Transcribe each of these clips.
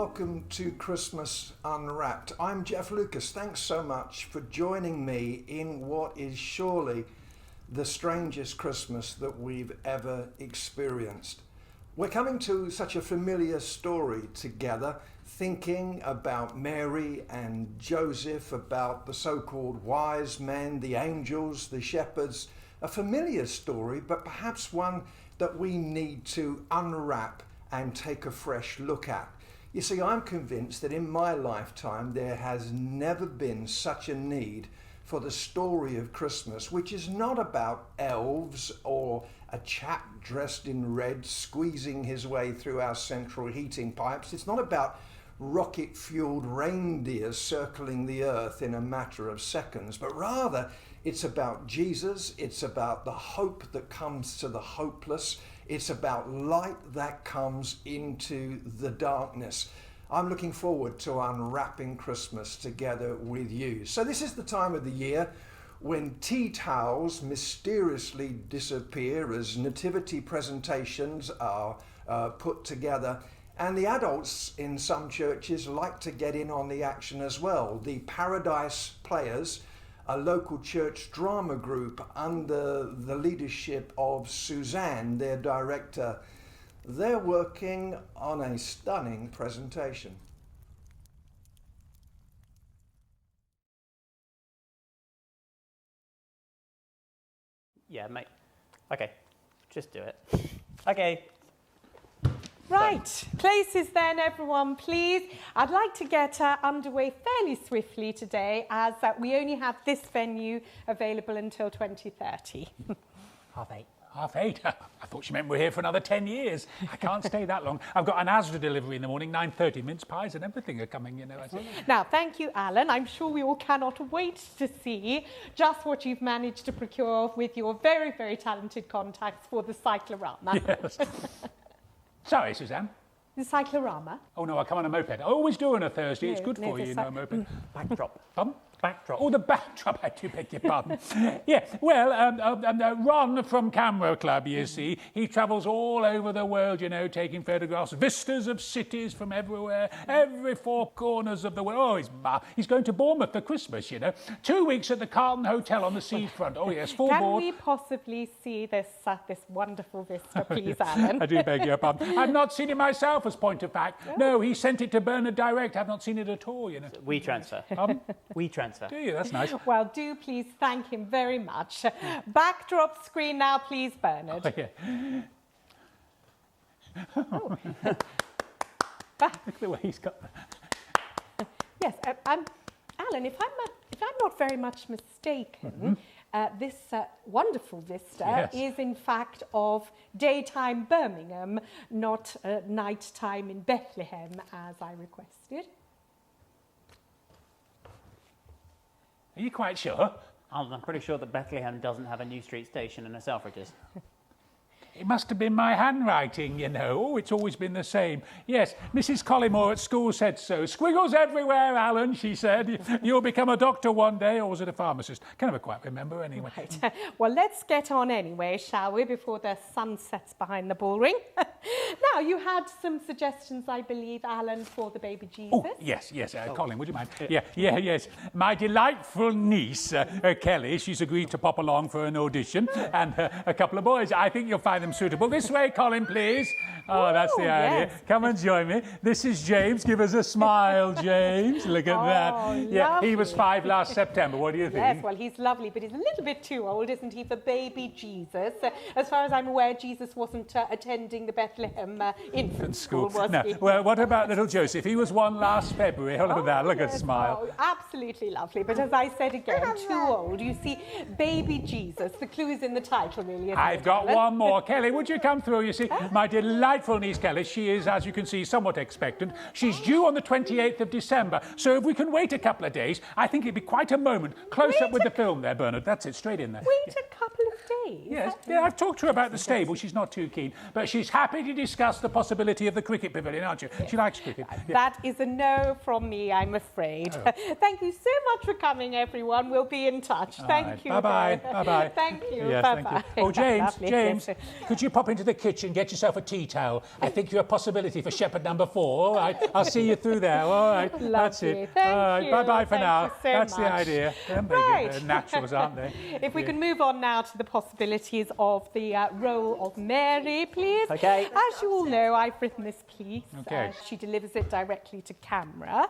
welcome to Christmas Unwrapped. I'm Jeff Lucas. Thanks so much for joining me in what is surely the strangest Christmas that we've ever experienced. We're coming to such a familiar story together, thinking about Mary and Joseph, about the so-called wise men, the angels, the shepherds. A familiar story, but perhaps one that we need to unwrap and take a fresh look at. You see, I'm convinced that in my lifetime there has never been such a need for the story of Christmas, which is not about elves or a chap dressed in red squeezing his way through our central heating pipes. It's not about rocket-fueled reindeers circling the earth in a matter of seconds, but rather it's about Jesus, it's about the hope that comes to the hopeless, it's about light that comes into the darkness. I'm looking forward to unwrapping Christmas together with you. So this is the time of the year when tea towels mysteriously disappear as nativity presentations are put together. And the adults in some churches like to get in on the action as well. The Paradise Players, a local church drama group under the leadership of Suzanne, their director, they're working on a stunning presentation. Yeah, mate. Okay, just do it. Okay. Right, places then everyone, please. I'd like to get underway fairly swiftly today as we only have this venue available until 2030. Half eight? I thought she meant we're here for another 10 years. I can't stay that long. I've got an Asda delivery in the morning, 9:30. Mince pies and everything are coming, you know. Now, thank you, Alan. I'm sure we all cannot wait to see just what you've managed to procure with your very, very talented contacts for the cyclorama. Yes. Sorry, Suzanne. The cyclorama? Oh, no, I come on a moped. I always do on a Thursday. It's good for you, you know, a moped. Backdrop. Backdrop. Oh, the backdrop. I do beg your pardon. Yeah, well, Ron from Camera Club, you see, he travels all over the world, you know, taking photographs, vistas of cities from everywhere, every four corners of the world. Oh, he's going to Bournemouth for Christmas, you know. 2 weeks at the Carlton Hotel on the seafront. Oh, yes, full board. Can we possibly see this wonderful vista, please, Alan? I do beg your pardon. I've not seen it myself, as point of fact. No, he sent it to Bernard direct. I've not seen it at all, you know. We transfer. We transfer. Do you? That's nice. Well, do please thank him very much. Backdrop screen now, please, Bernard. Oh, yeah. Oh. Look at the way he's got that. Yes, Alan, if I'm not very much mistaken, this wonderful vista is in fact of daytime Birmingham, not nighttime in Bethlehem, as I requested. Are you quite sure? I'm pretty sure that Bethlehem doesn't have a New Street station and a Selfridges. It must have been my handwriting, you know. Oh, it's always been the same. Yes, Mrs. Collymore at school said so. Squiggles everywhere, Alan, she said. You'll become a doctor one day, or was it a pharmacist? Can never quite remember anyway. Right. Well, let's get on anyway, shall we, before the sun sets behind the bullring. Now, you had some suggestions, I believe, Alan, for the baby Jesus. Oh, yes. Colin, would you mind? Yes. My delightful niece, Kelly, she's agreed to pop along for an audition, and a couple of boys. I think you'll find them suitable. This way, Colin, please. Oh, that's the idea. Yes. Come and join me. This is James. Give us a smile, James. Look at that. Yeah, lovely. he was 5 last September. What do you think? Yes, well, he's lovely, but he's a little bit too old, isn't he, for baby Jesus? As far as I'm aware, Jesus wasn't attending the Bethlehem infant school, was he? Well, what about little Joseph? He was 1 last February. Look at that. Look at smile. Oh, absolutely lovely. But as I said again, too old. You see, baby Jesus, the clue is in the title, really, isn't I've it, got Alan? one more. Kelly, would you come through? You see, my delightful niece Kelly, she is, as you can see, somewhat expectant. She's due on the 28th of December. So if we can wait a couple of days, I think it'd be quite a moment. Close up with the film there, Bernard. That's it, straight in there. Wait a couple of days? Yes, yeah, I've talked to her about the stable. She's not too keen, but she's happy to discuss the possibility of the cricket pavilion, aren't you? She likes cricket. Yeah. That is a no from me, I'm afraid. Oh. Thank you so much for coming, everyone. We'll be in touch. Thank you. Bye-bye. Bye-bye. Thank you. Yes, Bye-bye. thank you. Oh, James, Lovely. James, Yes. could you pop into the kitchen, get yourself a tea towel? I think you're a possibility for shepherd number 4. All right, I'll see you through there. All right, that's Lovely. it. Thank All right, you. bye-bye for Thank now. you so That's the much. idea. They're Right. naturals, aren't they? If we can move on now to the possibilities of the role of Mary, please. Okay. As you all know, I've written this piece. Okay. She delivers it directly to camera.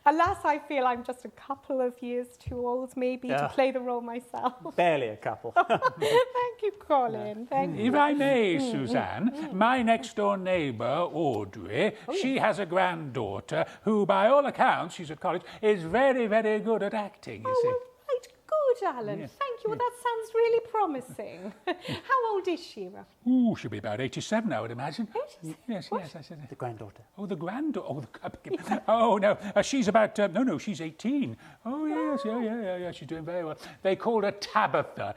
Alas, I feel I'm just a couple of years too old, maybe, to Yeah. play the role myself. Barely a couple. Thank you, Colin. Thank you. If I may, Suzanne, my next-door neighbour, Audrey, she has a granddaughter who, by all accounts, she's at college, is very, very good at acting, you see. Oh, right, good, Alan. Yes. Thank you. Well, that sounds really promising. How old is she, roughly? Ooh, she'll be about 87, I would imagine. 87? Yes, yes, I said it. The granddaughter. Oh, the granddaughter. Oh, no, she's about, no, she's 18. Oh, yes, yeah, she's doing very well. They called her Tabitha,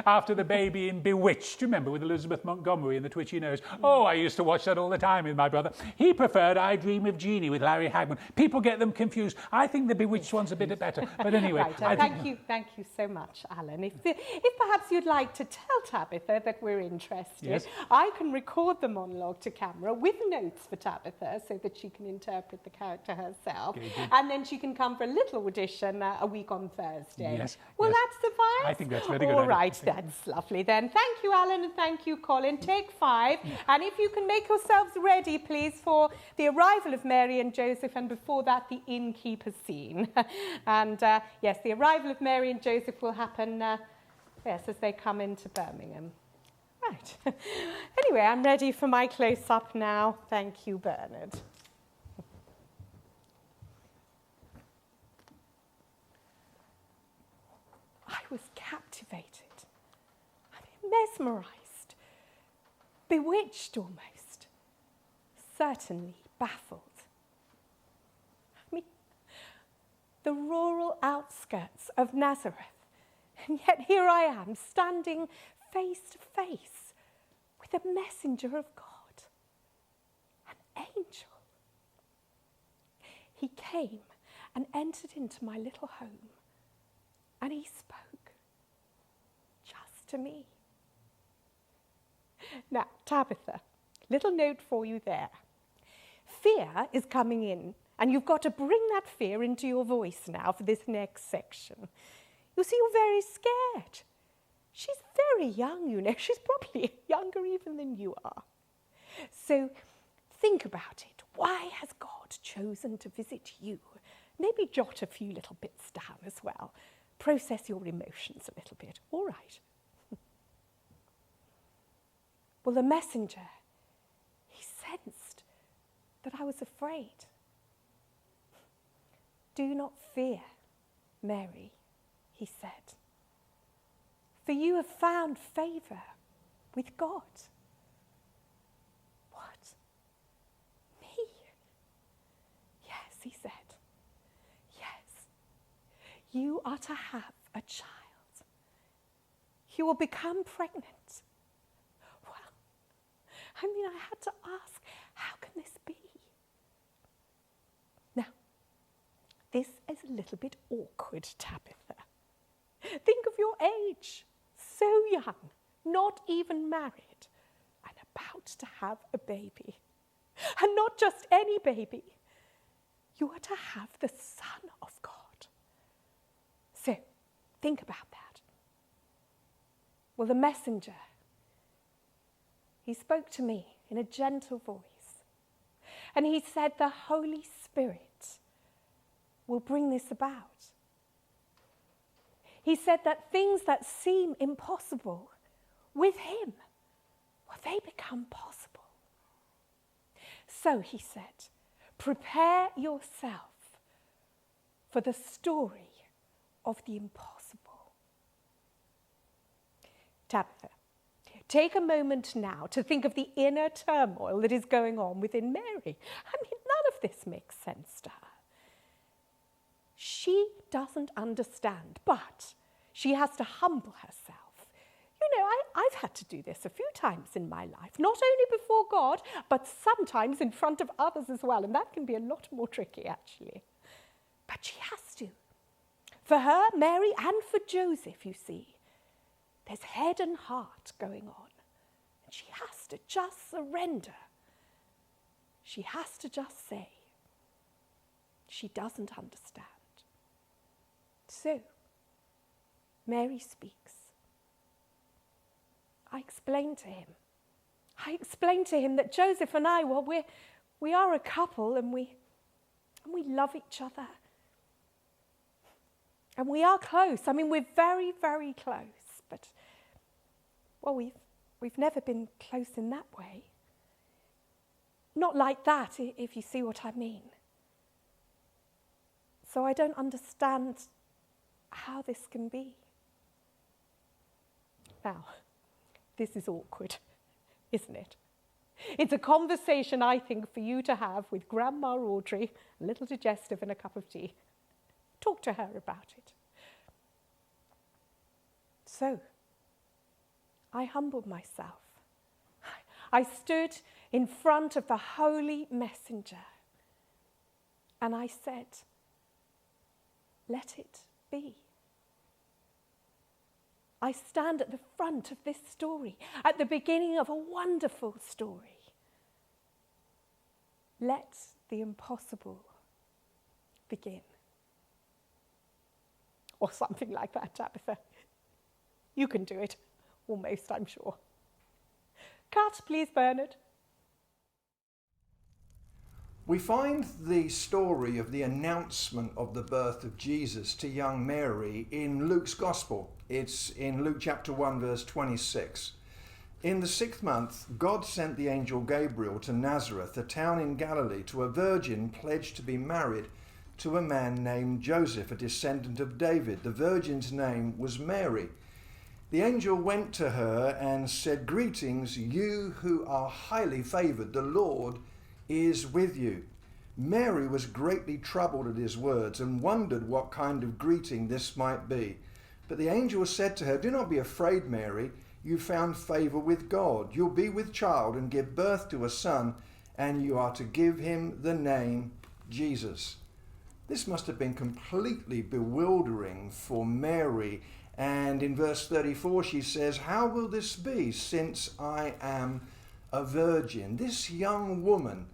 after the baby in Bewitched, remember, with Elizabeth Montgomery and the twitchy nose. Oh, I used to watch that all the time with my brother. He preferred I Dream of Jeannie with Larry Hagman. People get them confused. I think the Bewitched one's a bit better. But anyway. Right, thank you so much, Alan. If perhaps you'd like to tell Tabitha that we're interested, Yes. I can record the monologue to camera with notes for Tabitha so that she can interpret the character herself. Okay, good. And then she can come for a little audition a week on Thursday. Yes, Will yes. that suffice? I think that's very good All idea. right, that's lovely then. Thank you, Alan, and thank you, Colin. Take 5. And if you can make yourselves ready, please, for the arrival of Mary and Joseph, and before that, the innkeeper's scene. And yes, the arrival of Mary and Joseph will happen, yes, as they come into Birmingham. Right. Anyway, I'm ready for my close-up now. Thank you, Bernard. I was captivated. I mean, mesmerised. Bewitched almost. Certainly baffled. I mean, the rural outskirts of Nazareth. And yet here I am, standing face to face with a messenger of God, an angel. He came and entered into my little home, and he spoke just to me. Now, Tabitha, little note for you there. Fear is coming in, and you've got to bring that fear into your voice now for this next section. You see, you're very scared. She's very young, you know. She's probably younger even than you are. So think about it. Why has God chosen to visit you? Maybe jot a few little bits down as well. Process your emotions a little bit. All right. Well, the messenger, he sensed that I was afraid. Do not fear, Mary, he said, for you have found favour with God. What? Me? Yes, he said. Yes. You are to have a child. You will become pregnant. Well, I mean, I had to ask, how can this be? Now, this is a little bit awkward, Tabitha. Think of your age. So young, not even married, and about to have a baby. And not just any baby. You are to have the Son of God. So, think about that. Well, the messenger, he spoke to me in a gentle voice. And he said the Holy Spirit will bring this about. He said that things that seem impossible with him, well, they become possible. So he said, prepare yourself for the story of the impossible. Tabitha, take a moment now to think of the inner turmoil that is going on within Mary. I mean, none of this makes sense to her. She doesn't understand, but she has to humble herself. You know, I've had to do this a few times in my life, not only before God, but sometimes in front of others as well, and that can be a lot more tricky, actually. But she has to. For her, Mary, and for Joseph, you see, there's head and heart going on, and she has to just surrender. She has to just say, she doesn't understand. So, Mary speaks. I explained to him that Joseph and I, well, we are a couple, and we love each other. And we are close. I mean, we're very, very close. But, well, we've never been close in that way. Not like that, if you see what I mean. So I don't understand how this can be. Now, this is awkward, isn't it? It's a conversation, I think, for you to have with Grandma Audrey, a little digestive and a cup of tea. Talk to her about it. So, I humbled myself. I stood in front of the Holy Messenger, and I said, let it be. I stand at the front of this story, at the beginning of a wonderful story. Let the impossible begin. Or something like that, Tabitha. You can do it, almost, I'm sure. Cut, please, Bernard. We find the story of the announcement of the birth of Jesus to young Mary in Luke's Gospel. It's in Luke chapter 1, verse 26. In the 6th month, God sent the angel Gabriel to Nazareth, a town in Galilee, to a virgin pledged to be married to a man named Joseph, a descendant of David. The virgin's name was Mary. The angel went to her and said, "Greetings, you who are highly favored. The Lord is with you." Mary was greatly troubled at his words and wondered what kind of greeting this might be. But the angel said to her, "Do not be afraid, Mary. You found favor with God. You'll be with child and give birth to a son, and you are to give him the name Jesus." This must have been completely bewildering for Mary. And in verse 34 she says, "How will this be, since I am a virgin?" This young woman,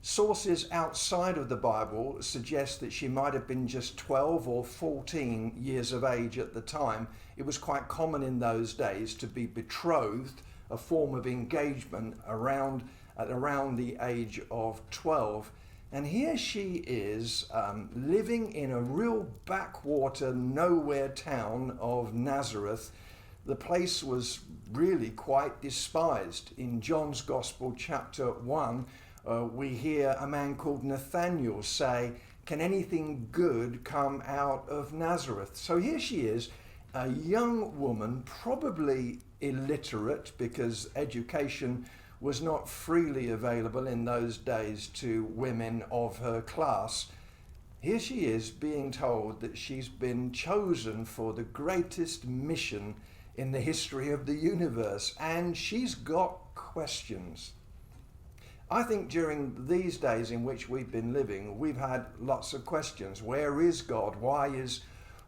sources outside of the Bible suggest that she might have been just 12 or 14 years of age at the time. It was quite common in those days to be betrothed, a form of engagement around the age of 12. And here she is living in a real backwater, nowhere town of Nazareth. The place was really quite despised. In John's Gospel, chapter 1, we hear a man called Nathanael say, "Can anything good come out of Nazareth?" So here she is, a young woman, probably illiterate because education was not freely available in those days to women of her class. Here she is being told that she's been chosen for the greatest mission in the history of the universe, and she's got questions. I think during these days in which we've been living, we've had lots of questions. Where is God? Why is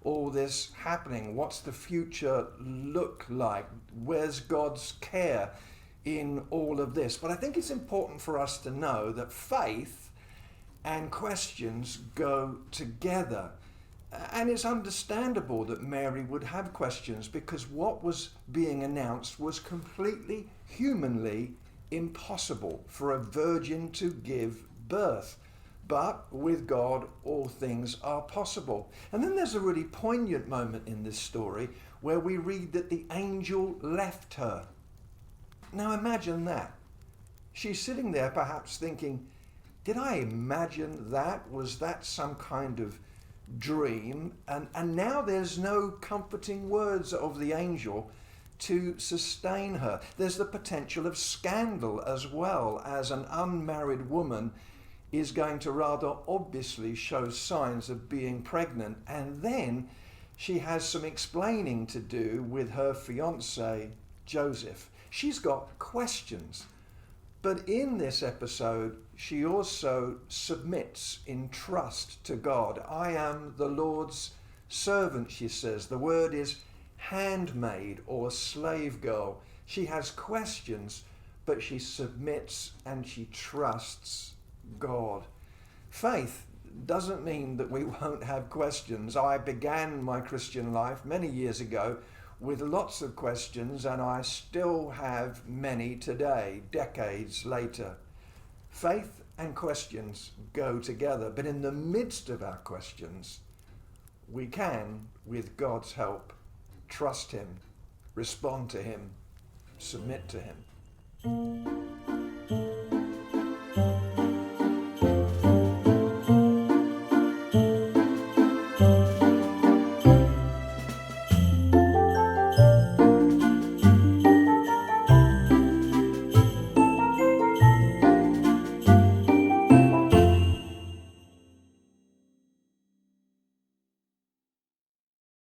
all this happening? What's the future look like? Where's God's care in all of this? But I think it's important for us to know that faith and questions go together. And it's understandable that Mary would have questions because what was being announced was completely humanly impossible for a virgin to give birth. But with God, all things are possible. And then there's a really poignant moment in this story where we read that the angel left her. Now imagine that. She's sitting there perhaps thinking, did I imagine that? Was that some kind of dream? And now there's no comforting words of the angel to sustain her. There's the potential of scandal as well, as an unmarried woman is going to rather obviously show signs of being pregnant. And then she has some explaining to do with her fiancé, Joseph. She's got questions. But in this episode, she also submits in trust to God. I am the Lord's servant, she says. The word is handmaid or slave girl. She has questions, but she submits and she trusts God. Faith doesn't mean that we won't have questions. I began my Christian life many years ago with lots of questions, and I still have many today, decades later. Faith and questions go together, but in the midst of our questions, we can, with God's help, trust him, respond to him, submit to him.